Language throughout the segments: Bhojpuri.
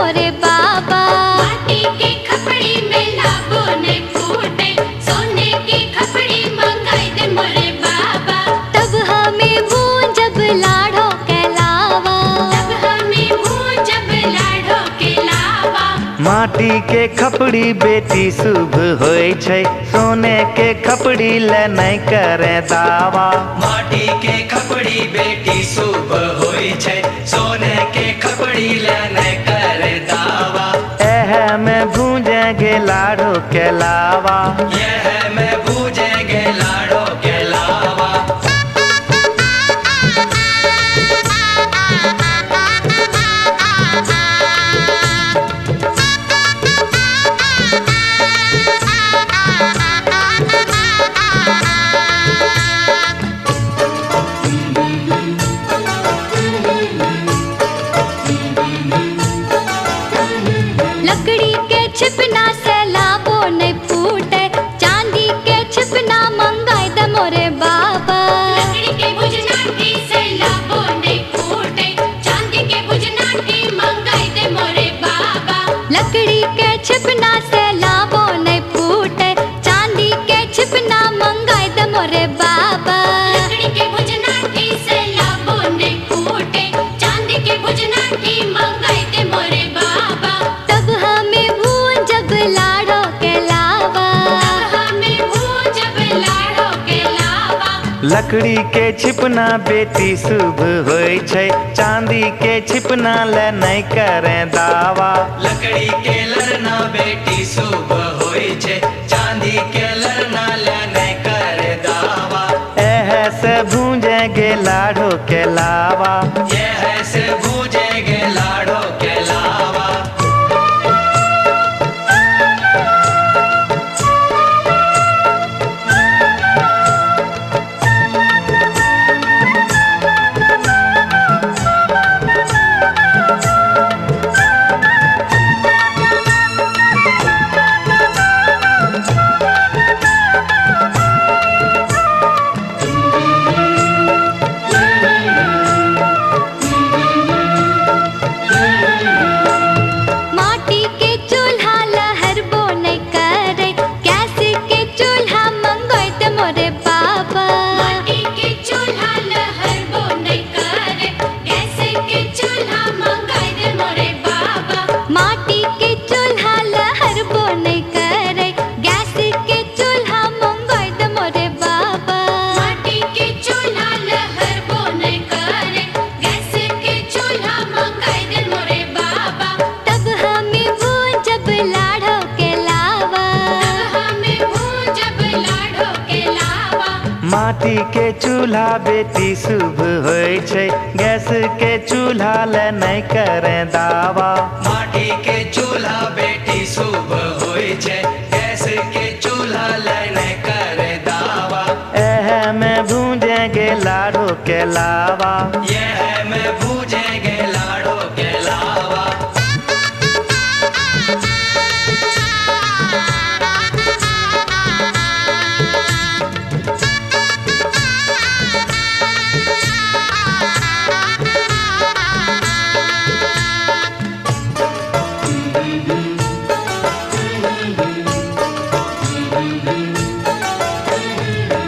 मोरे बाबा। माटी के खपड़ी में लाबो नहीं फूटे, सोने की खपड़ी मंगाई दे मोरे बाबा। तब हमें भूंजब लाड़ो के लावा। तब हमें भूंजब लाड़ो के लावा। माटी के खपड़ी बेटी शुभ होय छै, सोने के खपड़ी ले नहीं करे दावा। माटी के खपड़ी बेटी शुभ होय छै, सोने के खपड़ी ले नहीं करे दावा। एह में भूंजेंगे लाड़ो के लावा। यह में भूजेंगे लाड़ो के लावा। लकड़ी के छिपना से लाबो नहीं फूटे, चांदी के छिपना मंगाई दे मोरे बाबा। लकड़ी के भुजनाटी से लाबो नहीं फूटे, चांदी के भुजनाटी मंगाई दे मोरे बाबा। लकड़ी के छिपना से लाबो नहीं फूटे, चांदी के छिपना मंगाई दे मोरे बाबा। लकड़ी के भुजनाटी से लाबो नहीं फूटे, चांदी के भुजनाटी मंगाई दे मोरे बाबा। तब हमें भूंजब लाड़ो के लावा। तब हमें भूंजब लाड़ो के लावा। लकड़ी के छिपना बेटी शुभ होय छै, चांदी के छिपना ले नहीं करे दावा। लकड़ी के लड़ना बेटी शुभ होय छै, चांदी के लड़ना ले नहीं करे दावा। एह से भूंजेंगे लाड़ो के लावा। यह से भूजेंगे लाड़ो के लावा। माटी के चूल्हा लहरबो नहीं करे, गैस के चूल्हा मंगाई दे मोरे बाबा। माटी के चूल्हा लहरबो नहीं करे, गैस के चूल्हा मंगाई दे मोरे बाबा। माटी के चूल्हा लहरबो नहीं करे, गैस के चूल्हा मंगाई दे मोरे बाबा। माटी के चूल्हा लहरबो नहीं करे, गैस के चूल्हा मंगाई दे मोरे बाबा। तब हमें भूंजब लाड़ो के लावा। तब हमें भूंजब लाड़ो के लावा। माटी के चूल्हा बेटी शुभ होय छै, गैस के चूल्हा ले नहीं करे दावा। माटी के चूल्हा बेटी शुभ होय छै, गैस के चूल्हा ले नहीं करे दावा। एह में भूंजेंगे लाड़ो के लावा। यह में भूजेंगे लाड़ो के लावा।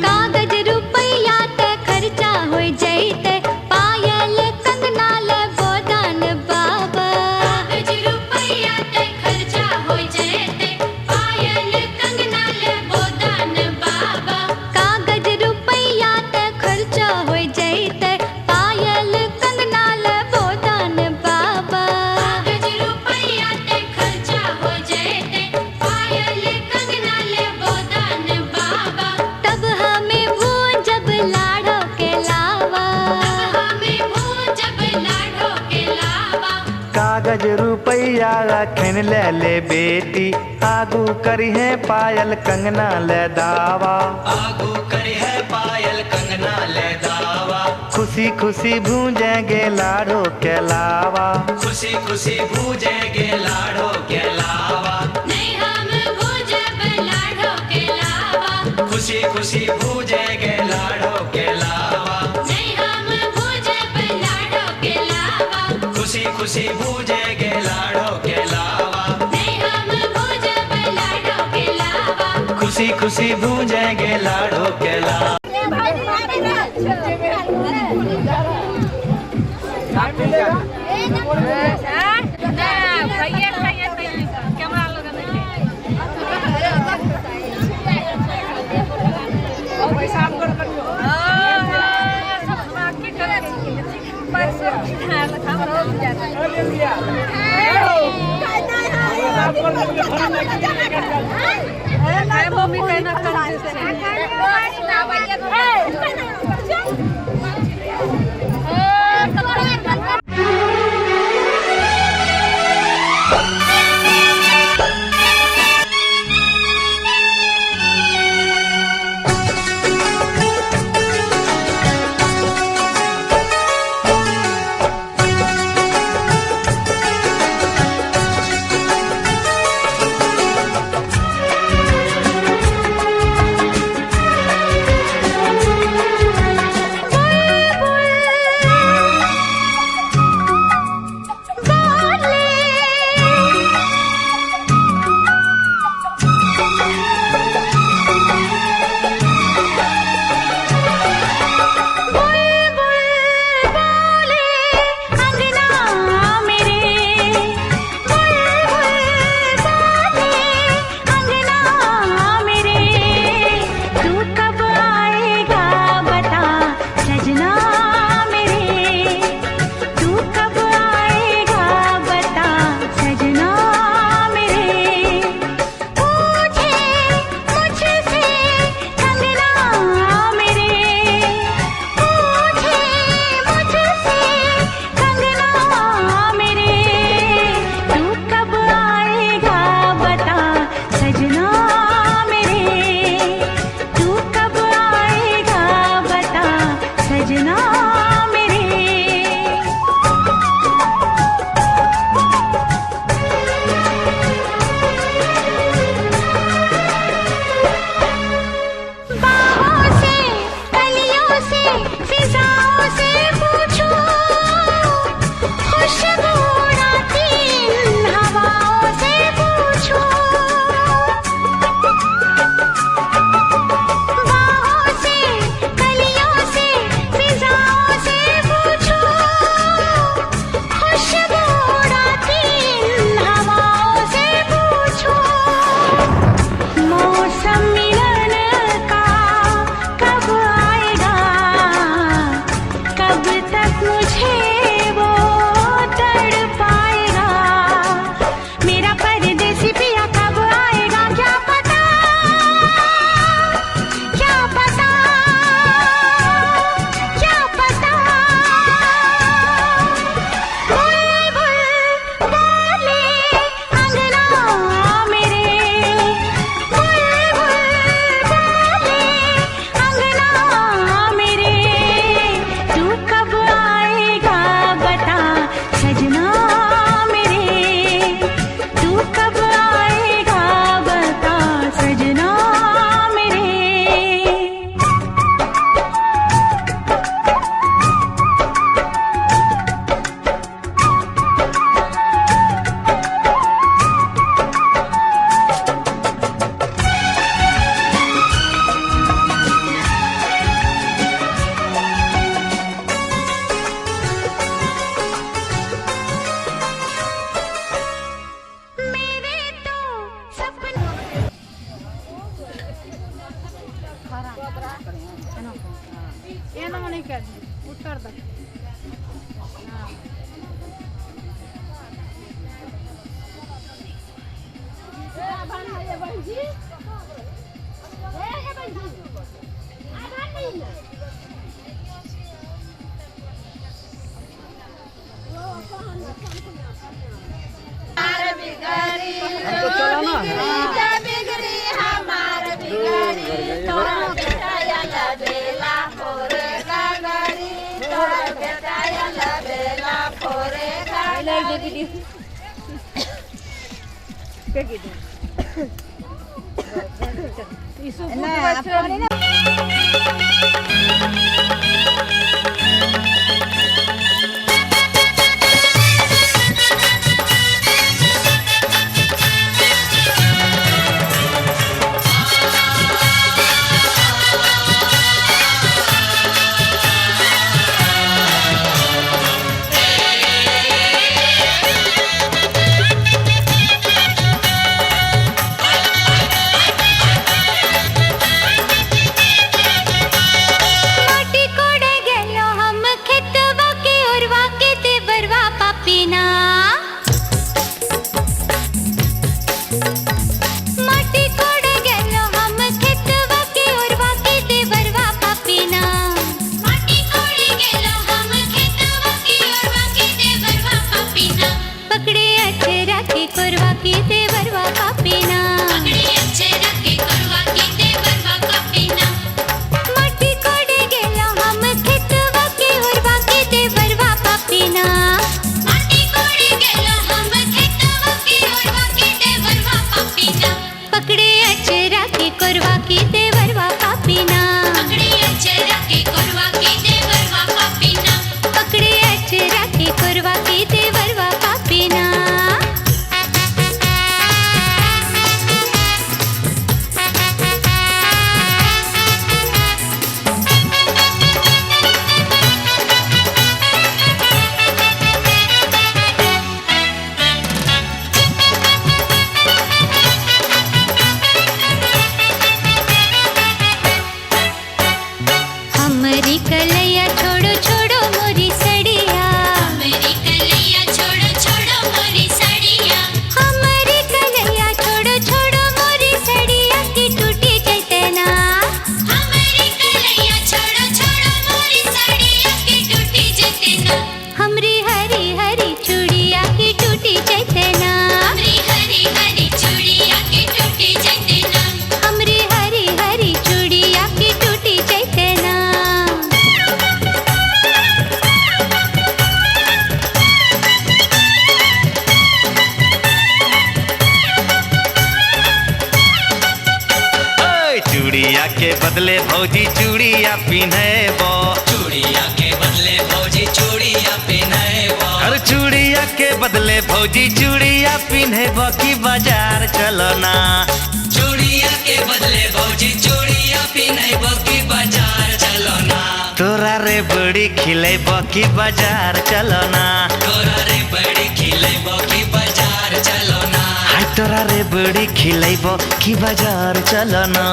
कागज रुपया ते खर्चा हो जैते, पायल कंगना ले गोदान बाबा। कागज रुपया ते खर्चा हो जैते, पायल कंगना ले गोदान बाबा। कागज रुपया ते खर्चा हो जैते, पायल कंगना ले गोदान बाबा। कागज रुपया ते खर्चा हो जैते, पायल कंगना ले गोदान बाबा। तब हमें भूंजब लाड़ो के लावा। तब हमें भूंजब लाड़ो के लावा। कागज रुपया रखन ले बेटी, आगू करिहे पायल कंगना ले दावा। आगू करी है पायल कंगना ले दावा। खुशी खुशी भूंजेंगे लाड़ो के लावा। खुशी खुशी भूजेंगे लाड़ो के लावा। नहीं हम भूंजब लाड़ो के लावा। खुशी खुशी भूजेंगे लाड़ो के लावा। नहीं हम भूंजब लाड़ो के लावा। खुशी खुशी भूजेंगे लाड़ो के माटी कोड़े गेलो हम खेत बदले भौजी चूड़िया पिन्हेबो। चूड़िया के बदले भौजी चूड़िया पिन्हेबो। अरे चूड़िया के बदले भौजी चूड़िया पिन्हेबो की बाजार चलो ना। चूड़िया के बदले भौजी चूड़िया पिन्हेबो की बाजार चलो ना। तोरा रे बड़ी खिलेबो की बाजार चलो ना। तोरा रे बड़ी खिलेबो की बाजार चलो ना। हाय तोरा रे बड़ी खिलेबो की बाजार चलो ना।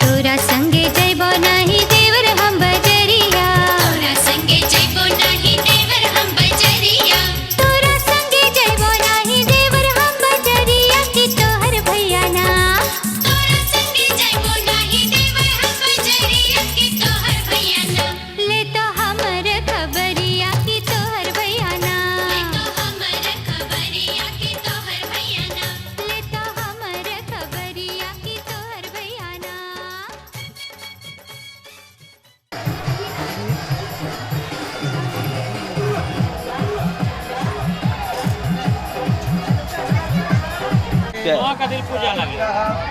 तोरा संगे जइबो नाही देवर हम बजरिया। तोरा संगे जइबो नाही देवर हम बजरिया। तोरा संगे जइबो नाही देवर हम बजरिया की तोहर भैया ना। तोरा संगे जइबो नाही देवर हम बजरिया की तोहर भैया ना। ले तो हमर खबरिया की तोहर भैया ना। ले तो हमर खबरिया की तोहर भैया ना। ले तो हमर खबरिया की तोहर भैया ना।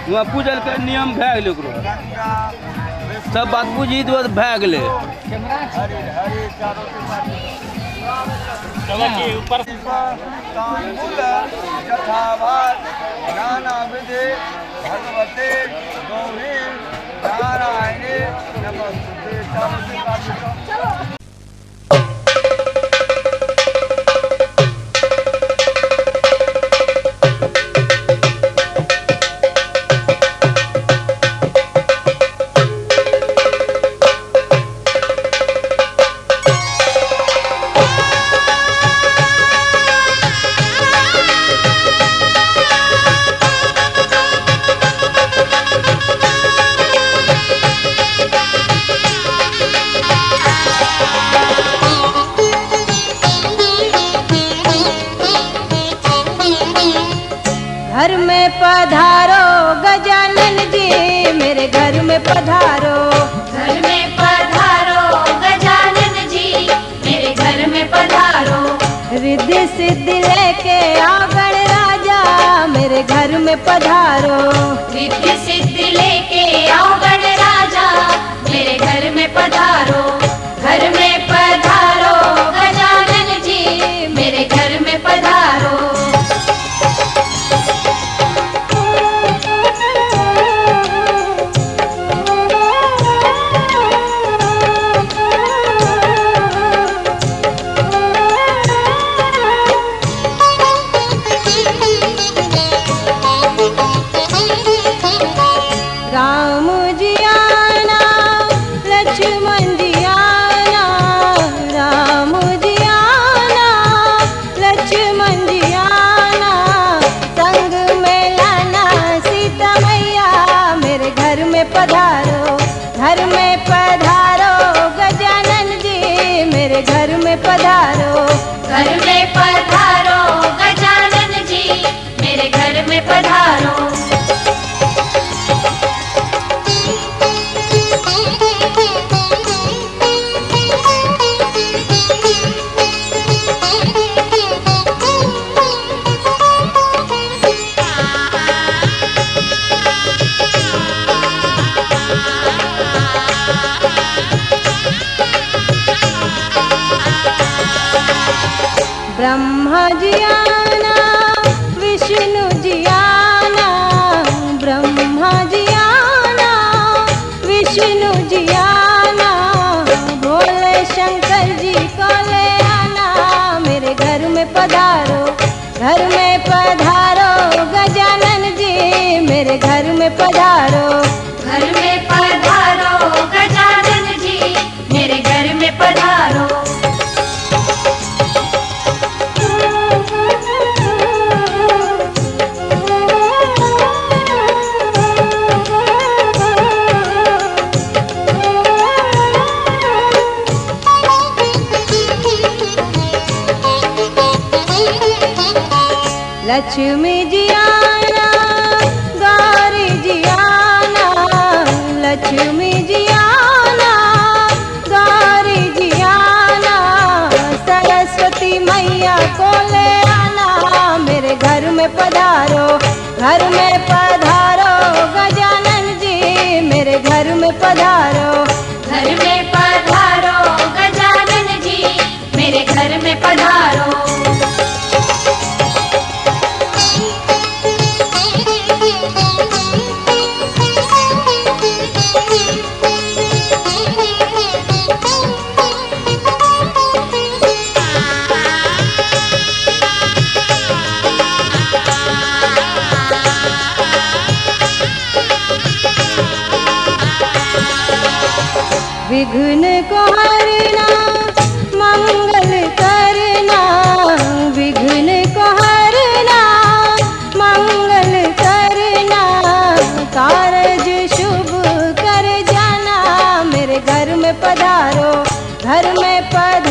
वहाँ पूजल के नियम भए गेलै ओकरो सब बात बुझी तो भए गेलै। भगवते गौरी नारायणे नमस्ते। घर में पधारो गजानन जी मेरे घर में पधारो। घर में पधारो गजानन जी मेरे घर में पधारो। रिद्धि सिद्धि लेके आओ गणराजा मेरे घर में पधारो। रिद्धि सिद्धि लेके आओ गणराजा मेरे घर में पधारो। घर में पधारो गजानन जी मेरे घर में पधारो। राम जी आना लक्ष्मण जी आना। राम जी आना लक्ष्मण जी आना। संग में लाना सीता मैया मेरे घर में पधारो। घर में पधारो गजानन जी मेरे घर में पधारो। घर में पधारो गजानन जी मेरे घर में पधारो। ब्रह्मा जी आना विष्णु जी आना। ब्रह्मा जी आना विष्णु जी आना। भोले शंकर जी को ले आना मेरे घर में पधारो। घर में पधारो गजानन जी मेरे घर में पधारो। घर में पधारो गजानन जी मेरे घर में पधारो। लक्ष्मी जी आना, गौरी जी आना, लक्ष्मी जी आना, गौरी जी आना, सरस्वती मैया को ले आना, मेरे घर में पधारो, घर में पधारो गजानन जी, मेरे घर में पधारो, घर में पधारो गजानन जी, मेरे घर में पधारो। विघ्न को हरना, मंगल करना, विघ्न को हरना, मंगल करना, कारज शुभ कर जाना, मेरे घर में पधारो, घर में पधारो